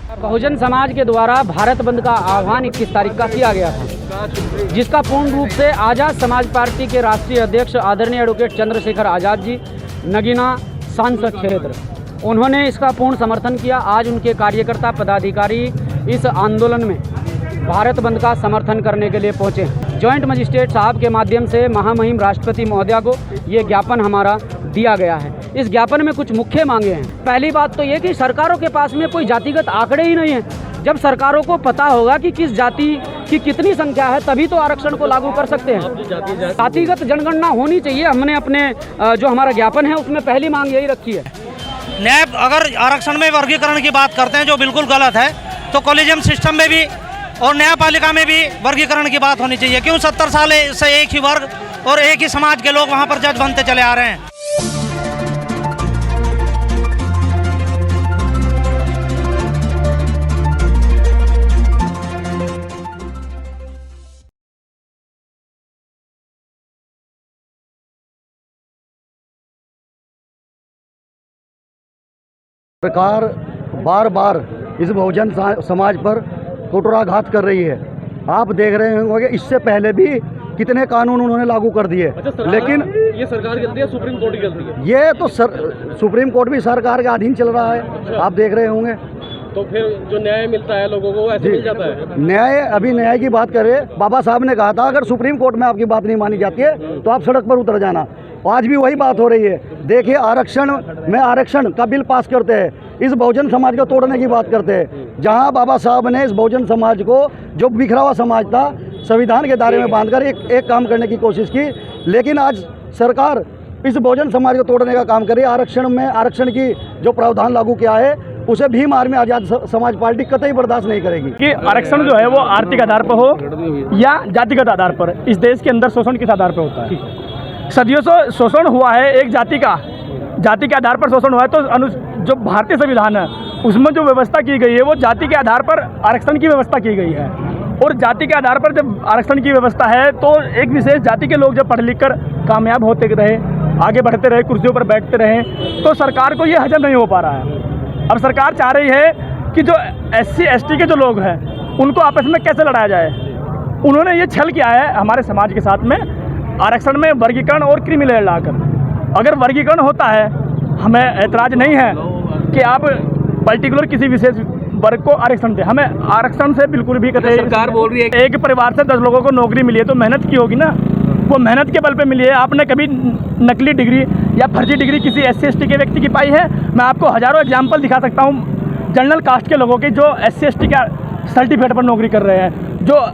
बहुजन समाज के द्वारा भारत बंद का आह्वान 21 तारीख का किया गया था, जिसका पूर्ण रूप से आज़ाद समाज पार्टी के राष्ट्रीय अध्यक्ष आदरणीय एडवोकेट चंद्रशेखर आज़ाद जी, नगीना सांसद क्षेत्र, उन्होंने इसका पूर्ण समर्थन किया। आज उनके कार्यकर्ता पदाधिकारी इस आंदोलन में भारत बंद का समर्थन करने के लिए पहुंचे। जॉइंट मजिस्ट्रेट साहब के माध्यम से महामहिम राष्ट्रपति महोदया को ये ज्ञापन हमारा दिया गया है। इस ज्ञापन में कुछ मुख्य मांगे हैं। पहली बात तो ये कि सरकारों के पास में कोई जातिगत आंकड़े ही नहीं हैं। जब सरकारों को पता होगा कि किस जाति की कितनी संख्या है, तभी तो आरक्षण को लागू कर सकते हैं। जातिगत जनगणना होनी चाहिए। हमने अपने जो हमारा ज्ञापन है उसमें पहली मांग यही रखी है। न्याय, अगर आरक्षण में वर्गीकरण की बात करते हैं जो बिल्कुल गलत है, तो कॉलेजियम सिस्टम में भी और न्यायपालिका में भी वर्गीकरण की बात होनी चाहिए। क्यों 70 साल से एक ही वर्ग और एक ही समाज के लोग वहां पर जज बनते चले आ रहे हैं। सरकार बार बार इस बहुजन समाज पर कुटुराघात कर रही है। आप देख रहे होंगे इससे पहले भी कितने कानून उन्होंने लागू कर दिए। लेकिन ये सरकार की गलती है, सुप्रीम कोर्ट की गलती है? ये तो सुप्रीम कोर्ट भी सरकार के अधीन चल रहा है। आप देख रहे होंगे। तो फिर जो न्याय मिलता है लोगों को ऐसे मिल जाता है? न्याय, अभी न्याय की बात करें, बाबा साहब ने कहा था अगर सुप्रीम कोर्ट में आपकी बात नहीं मानी जाती है तो आप सड़क पर उतर जाना। आज भी वही बात हो रही है। देखिए, आरक्षण का बिल पास करते हैं, इस बहुजन समाज को तोड़ने की बात करते हैं। जहां बाबा साहब ने इस बहुजन समाज को, जो बिखरा हुआ समाज था, संविधान के दायरे में बांधकर एक काम करने की कोशिश की, लेकिन आज सरकार इस बहुजन समाज को तोड़ने का काम कर रही है। आरक्षण की जो प्रावधान लागू किया है उसे भीम आर्मी आज़ाद समाज पार्टी कतई बर्दाश्त नहीं करेगी कि आरक्षण जो है वो आर्थिक आधार पर हो या जातिगत आधार पर। इस देश के अंदर शोषण किस आधार पर होता है? सदियों से शोषण हुआ है। एक जाति के आधार पर शोषण हुआ है। तो जो भारतीय संविधान है उसमें जो व्यवस्था की गई है वो जाति के आधार पर आरक्षण की व्यवस्था की गई है। और जाति के आधार पर जब आरक्षण की व्यवस्था है तो एक विशेष जाति के लोग जब पढ़ लिख कर कामयाब होते रहे, आगे बढ़ते रहे, कुर्सियों पर बैठते रहे, तो सरकार को ये हजम नहीं हो पा रहा है। अब सरकार चाह रही है कि जो SC ST के जो लोग हैं उनको आपस में कैसे लड़ाया जाए। उन्होंने ये छल किया है हमारे समाज के साथ में, आरक्षण में वर्गीकरण और क्रीमी लेयर लाकर। अगर वर्गीकरण होता है, हमें ऐतराज़ नहीं है कि आप पर्टिकुलर किसी विशेष वर्ग को आरक्षण दें। हमें आरक्षण से बिल्कुल भी कतई। सरकार बोल रही है एक परिवार से 10 लोगों को नौकरी मिली है तो मेहनत की होगी ना, वो मेहनत के बल पे मिली है। आपने कभी नकली डिग्री या फर्जी डिग्री किसी SC ST के व्यक्ति की पाई है? मैं आपको हज़ारों एग्जाम्पल दिखा सकता हूँ जनरल कास्ट के लोगों की जो SC ST का सर्टिफिकेट पर नौकरी कर रहे हैं, जो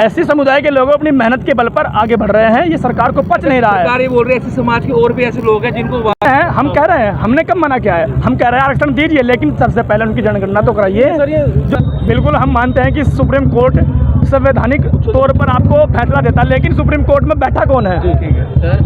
SC समुदाय के लोग अपनी मेहनत के बल पर आगे बढ़ रहे हैं। ये सरकार को पच नहीं रहा है। सरकार ये बोल रही है SC समाज के और भी ऐसे लोग हैं जिनको हम कह रहे हैं, हमने कब मना किया है? हम कह रहे हैं आरक्षण दीजिए, लेकिन सबसे पहले उनकी जनगणना तो कराइए। बिल्कुल हम मानते हैं कि सुप्रीम कोर्ट संवैधानिक तौर पर आपको फैसला देता है, लेकिन सुप्रीम कोर्ट में बैठा कौन है?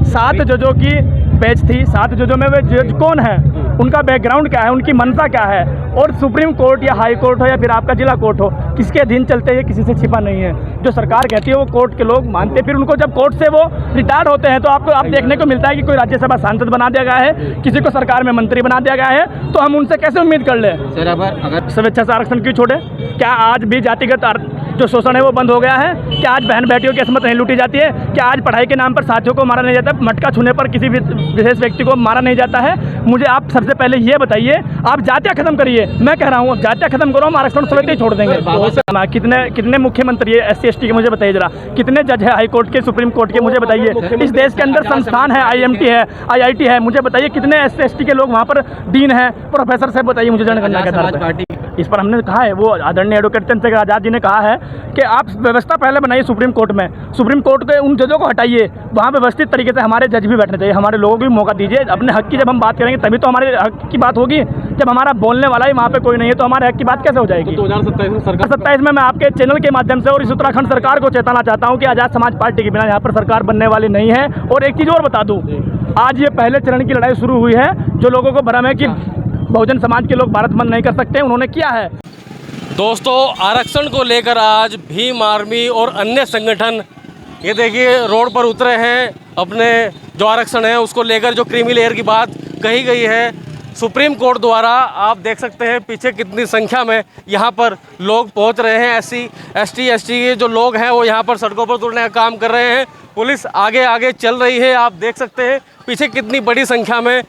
7 जजों की बेंच थी। 7 जजों में वे जज कौन है, उनका बैकग्राउंड क्या है, उनकी मंशा क्या है, और सुप्रीम कोर्ट या हाई कोर्ट हो या फिर आपका जिला कोर्ट हो, किसके अधीन चलते हैं किसी से छिपा नहीं है। जो सरकार कहती है वो कोर्ट के लोग मानते हैं। फिर उनको जब कोर्ट से वो रिटायर्ड होते हैं तो आपको देखने को मिलता है कि कोई राज्यसभा सांसद बना दिया गया है, किसी को सरकार में मंत्री बना दिया गया है। तो हम उनसे कैसे उम्मीद कर लें? सर, अगर स्वेच्छा से आरक्षण क्यों छोड़े? क्या आज भी जातिगत जो शोषण है वो बंद हो गया है? क्या आज बहन बेटियों की किस्मत नहीं लूटी जाती है? क्या आज पढ़ाई के नाम पर साथियों को मारा नहीं जाता? मटका छूने पर किसी विशेष व्यक्ति को मारा नहीं जाता है? मुझे आप सबसे पहले ये बताइए, आप जातियाँ खत्म करिए। मैं कह रहा हूँ जातियाँ खत्म करो, हम आरक्षण स्वतः ही छोड़ देंगे। कितने मुख्यमंत्री है SC ST के, मुझे बताइए जरा। कितने जज है हाई कोर्ट के, सुप्रीम कोर्ट के, मुझे बताइए। इस देश के अंदर संस्थान है, IMT है, IIT है, मुझे बताइए कितने SC ST के लोग वहाँ पर डीन है, प्रोफेसर से बताइए मुझे जनगणना के आधार पर। इस पर हमने कहा है, वो आदरणीय एडवोकेट चंद्रशेखर आज़ाद जी ने कहा है कि आप व्यवस्था पहले बनाइए सुप्रीम कोर्ट में। सुप्रीम कोर्ट के उन जजों को हटाइए, वहाँ व्यवस्थित तरीके से हमारे जज भी बैठने चाहिए। हमारे लोगों को भी मौका दीजिए। अपने हक की जब हम बात करेंगे तभी तो हमारे हक की बात होगी। जब हमारा बोलने वाला ही वहाँ पे कोई नहीं है तो हमारे हक की बात कैसे हो जाएगी? 2027 में मैं आपके चैनल के माध्यम से और इस उत्तराखंड सरकार को चेताना चाहता हूँ कि आज़ाद समाज पार्टी के बिना यहाँ पर सरकार बनने वाली नहीं है। और एक चीज़ और बता दूँ, आज ये पहले चरण की लड़ाई शुरू हुई है। जो लोगों को भ्रम है कि बहुजन समाज के लोग भारत बंद नहीं कर सकते, उन्होंने किया है। दोस्तों, आरक्षण को लेकर आज भीम आर्मी और अन्य संगठन ये देखिए रोड पर उतरे हैं। अपने जो आरक्षण है उसको लेकर जो क्रीमी लेयर की बात कही गई है, सुप्रीम कोर्ट द्वारा आप देख सकते हैं पीछे कितनी संख्या में यहाँ पर लोग पहुँच रहे हैं। SC ST के जो लोग हैं वो यहाँ पर सड़कों पर उतरने का काम कर रहे हैं। पुलिस आगे आगे चल रही है। आप देख सकते हैं पीछे कितनी बड़ी संख्या में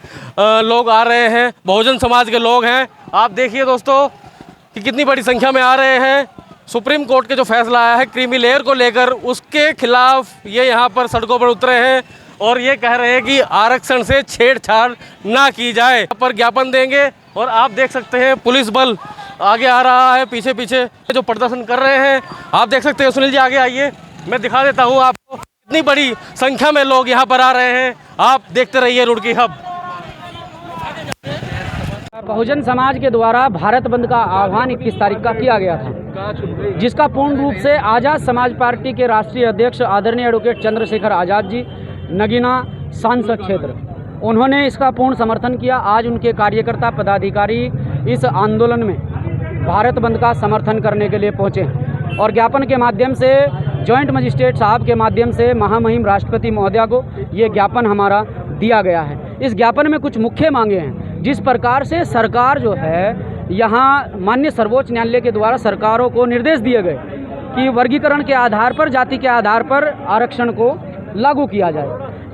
लोग आ रहे हैं। बहुजन समाज के लोग हैं। आप देखिए दोस्तों कि कितनी बड़ी संख्या में आ रहे हैं। सुप्रीम कोर्ट के जो फैसला आया है क्रीमी लेयर को लेकर, उसके खिलाफ ये यहाँ पर सड़कों पर उतरे हैं और ये कह रहे हैं कि आरक्षण से छेड़छाड़ ना की जाए। यहाँ पर ज्ञापन देंगे और आप देख सकते हैं पुलिस बल आगे आ रहा है। पीछे पीछे जो प्रदर्शन कर रहे हैं आप देख सकते हैं। सुनील जी आगे आइए, मैं दिखा देता हूँ आपको कितनी बड़ी संख्या में लोग यहाँ पर आ रहे हैं। आप देखते रहिए रुड़की हब। बहुजन समाज के द्वारा भारत बंद का आह्वान 21 तारीख का किया गया था, जिसका पूर्ण रूप से आज़ाद समाज पार्टी के राष्ट्रीय अध्यक्ष आदरणीय एडवोकेट चंद्रशेखर आज़ाद जी, नगीना सांसद क्षेत्र, उन्होंने इसका पूर्ण समर्थन किया। आज उनके कार्यकर्ता पदाधिकारी इस आंदोलन में भारत बंद का समर्थन करने के लिए पहुँचे हैं और ज्ञापन के माध्यम से जॉइंट मजिस्ट्रेट साहब के माध्यम से महामहिम राष्ट्रपति महोदया को ये ज्ञापन हमारा दिया गया है। इस ज्ञापन में कुछ मुख्य मांगे हैं। जिस प्रकार से सरकार जो है, यहाँ माननीय सर्वोच्च न्यायालय के द्वारा सरकारों को निर्देश दिए गए कि वर्गीकरण के आधार पर, जाति के आधार पर आरक्षण को लागू किया जाए।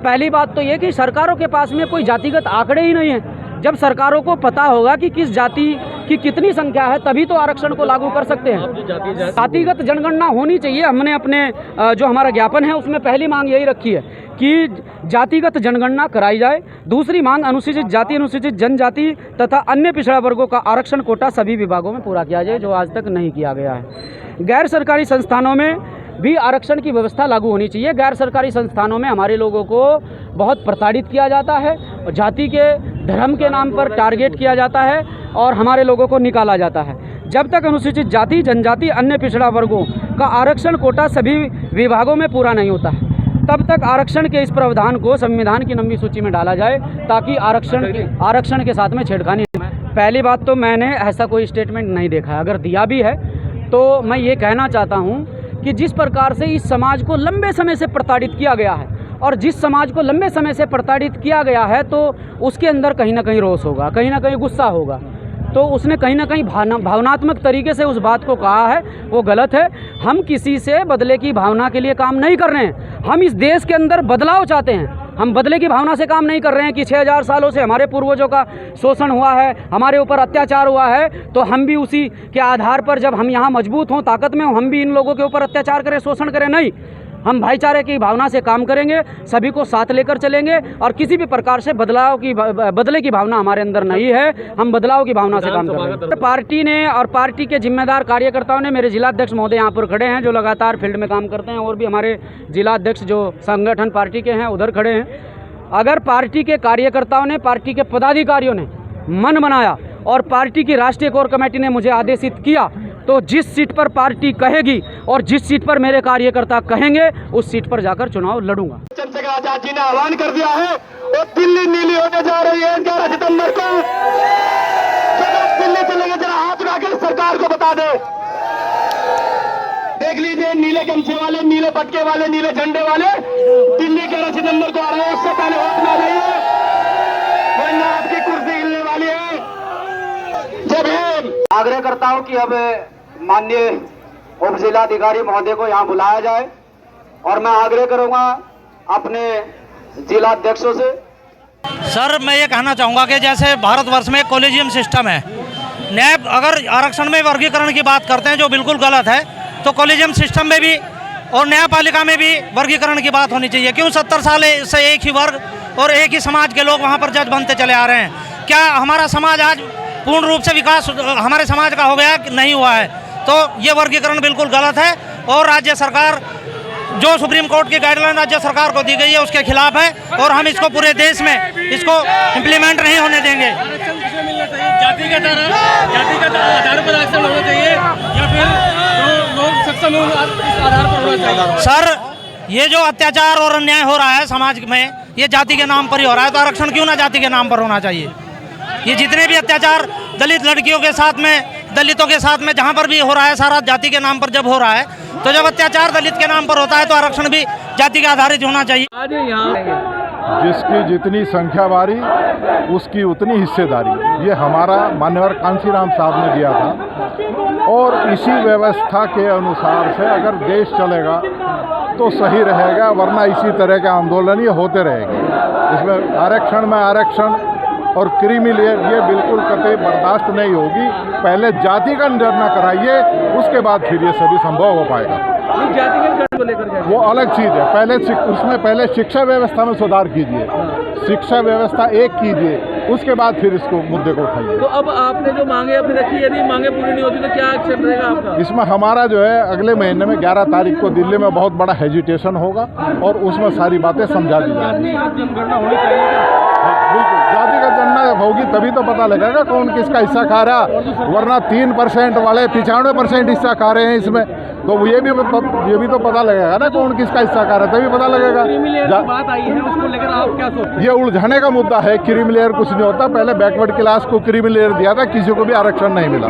पहली बात तो ये कि सरकारों के पास में कोई जातिगत आंकड़े ही नहीं हैं। जब सरकारों को पता होगा कि किस जाति की कितनी संख्या है तभी तो आरक्षण को लागू कर सकते हैं। जातिगत जनगणना होनी चाहिए। हमने अपने जो हमारा ज्ञापन है उसमें पहली मांग यही रखी है कि जातिगत जनगणना कराई जाए। दूसरी मांग अनुसूचित जाति, अनुसूचित जनजाति तथा अन्य पिछड़ा वर्गों का आरक्षण कोटा सभी विभागों में पूरा किया जाए, जो आज तक नहीं किया गया है। गैर सरकारी संस्थानों में भी आरक्षण की व्यवस्था लागू होनी चाहिए। गैर सरकारी संस्थानों में हमारे लोगों को बहुत प्रताड़ित किया जाता है और जाति के, धर्म के नाम पर टारगेट किया जाता है और हमारे लोगों को निकाला जाता है। जब तक अनुसूचित जाति, जनजाति, अन्य पिछड़ा वर्गों का आरक्षण कोटा सभी विभागों में पूरा नहीं होता है, तब तक आरक्षण के इस प्रावधान को संविधान की लंबी सूची में डाला जाए ताकि आरक्षण के साथ में छेड़खानी। पहली बात तो मैंने ऐसा कोई स्टेटमेंट नहीं देखा है। अगर दिया भी है तो मैं ये कहना चाहता हूँ कि जिस प्रकार से इस समाज को लंबे समय से प्रताड़ित किया गया है और जिस समाज को लंबे समय से प्रताड़ित किया गया है तो उसके अंदर कहीं ना कहीं रोष होगा, कहीं ना कहीं गुस्सा होगा। तो उसने कहीं ना कहीं भावनात्मक तरीके से उस बात को कहा है, वो गलत है। हम किसी से बदले की भावना के लिए काम नहीं कर रहे हैं। हम इस देश के अंदर बदलाव चाहते हैं। हम बदले की भावना से काम नहीं कर रहे हैं कि 6000 सालों से हमारे पूर्वजों का शोषण हुआ है, हमारे ऊपर अत्याचार हुआ है, तो हम भी उसी के आधार पर जब हम यहाँ मजबूत हों, ताकत में हों, हम भी इन लोगों के ऊपर अत्याचार करें, शोषण करें। नहीं, हम भाईचारे की भावना से काम करेंगे, सभी को साथ लेकर चलेंगे और किसी भी प्रकार से बदले की भावना हमारे अंदर नहीं है। हम बदलाव की भावना से काम करेंगे। पार्टी ने और पार्टी के जिम्मेदार कार्यकर्ताओं ने, मेरे जिलाध्यक्ष महोदय यहाँ पर खड़े हैं जो लगातार फील्ड में काम करते हैं, और भी हमारे जिलाध्यक्ष जो संगठन पार्टी के हैं उधर खड़े हैं। अगर पार्टी के कार्यकर्ताओं ने, पार्टी के पदाधिकारियों ने मन बनाया और पार्टी की राष्ट्रीय कोर कमेटी ने मुझे आदेशित किया तो जिस सीट पर पार्टी कहेगी और जिस सीट पर मेरे कार्यकर्ता कहेंगे उस सीट पर जाकर चुनाव लड़ूंगा। चंद्रशेखर आजाद जी ने आह्वान कर दिया है और दिल्ली नीली होने जा रही है 11 सितंबर को। दिल्ली चलेंगे, जरा हाथ उठाकर सरकार को बता दे। देख लीजिए, नीले गमछे वाले, नीले पटके वाले, नीले झंडे वाले दिल्ली 11 सितंबर को आ रहे हैं। उससे पहले वोट ना जाइए वरना आपकी कुर्सी हिलने वाली है। जब आग्रह करता हूं कि अब माननीय उप जिलाधिकारी महोदय को यहां बुलाया जाए और मैं आग्रह करूंगा अपने जिलाध्यक्षों से। सर, मैं ये कहना चाहूँगा कि जैसे भारतवर्ष में कॉलेजियम सिस्टम है, न्याय अगर आरक्षण में वर्गीकरण की बात करते हैं जो बिल्कुल गलत है, तो कॉलेजियम सिस्टम में भी और न्यायपालिका में भी वर्गीकरण की बात होनी चाहिए। क्यों 70 साल से एक ही वर्ग और एक ही समाज के लोग वहाँ पर जज बनते चले आ रहे हैं? क्या हमारा समाज आज पूर्ण रूप से विकास हमारे समाज का हो गया? नहीं हुआ है। तो ये वर्गीकरण बिल्कुल गलत है और राज्य सरकार जो सुप्रीम कोर्ट की गाइडलाइन राज्य सरकार को दी गई है उसके खिलाफ है और हम इसको पूरे देश में इसको इम्प्लीमेंट नहीं होने देंगे। जातिगत आधार पर आरक्षण होना चाहिए या फिर लोग सक्षम आधार पर होना चाहिए? सर, ये जो अत्याचार और अन्याय हो रहा है समाज में, ये जाति के नाम पर ही हो रहा है, तो आरक्षण क्यों ना जाति के नाम पर होना चाहिए? ये जितने भी अत्याचार दलित लड़कियों के साथ में, दलितों के साथ में जहाँ पर भी हो रहा है, सारा जाति के नाम पर जब हो रहा है, तो जब अत्याचार दलित के नाम पर होता है तो आरक्षण भी जाति के आधारित होना चाहिए। आज यहाँ जिसकी जितनी संख्या बारी उसकी उतनी हिस्सेदारी, ये हमारा मान्यवर कांशीराम साहब ने दिया था। और इसी व्यवस्था के अनुसार से अगर देश चलेगा तो सही रहेगा, वरना इसी तरह के आंदोलन ये होते रहेंगे। इसमें आरक्षण में आरक्षण और क्रीमी लेयर ये बिल्कुल कतई बर्दाश्त नहीं होगी। पहले जाति का निर्णय कराइए, उसके बाद फिर ये सभी संभव हो पाएगा। जातिगत को लेकर वो अलग चीज़ है। पहले शिक्षा व्यवस्था में सुधार कीजिए, शिक्षा व्यवस्था एक कीजिए, उसके बाद फिर इसको मुद्दे को उठाइए। तो अब आपने जो मांगे अपनी रखी, यदि मांगे पूरी नहीं होती तो क्या एक्शन रहेगा आपका? इसमें हमारा जो है अगले महीने में 11 तारीख को दिल्ली में बहुत बड़ा हेजिटेशन होगा और उसमें सारी बातें समझा दी जाएंगी। बिल्कुल, जातिगत जनगणना होगी तभी तो पता लगेगा कौन किसका हिस्सा खा रहा, वरना 3% वाले 95% हिस्सा खा रहे हैं इसमें, तो ये भी तो पता लगेगा ना कौन किसका हिस्सा खा रहा है, तभी पता लगेगा। बात आई है उसको लेकर आप क्या सोचते हैं? ये उलझाने का मुद्दा है। क्रीमी लेयर कुछ नहीं होता। पहले बैकवर्ड क्लास को क्रीमी लेयर दिया था, किसी को भी आरक्षण नहीं मिला।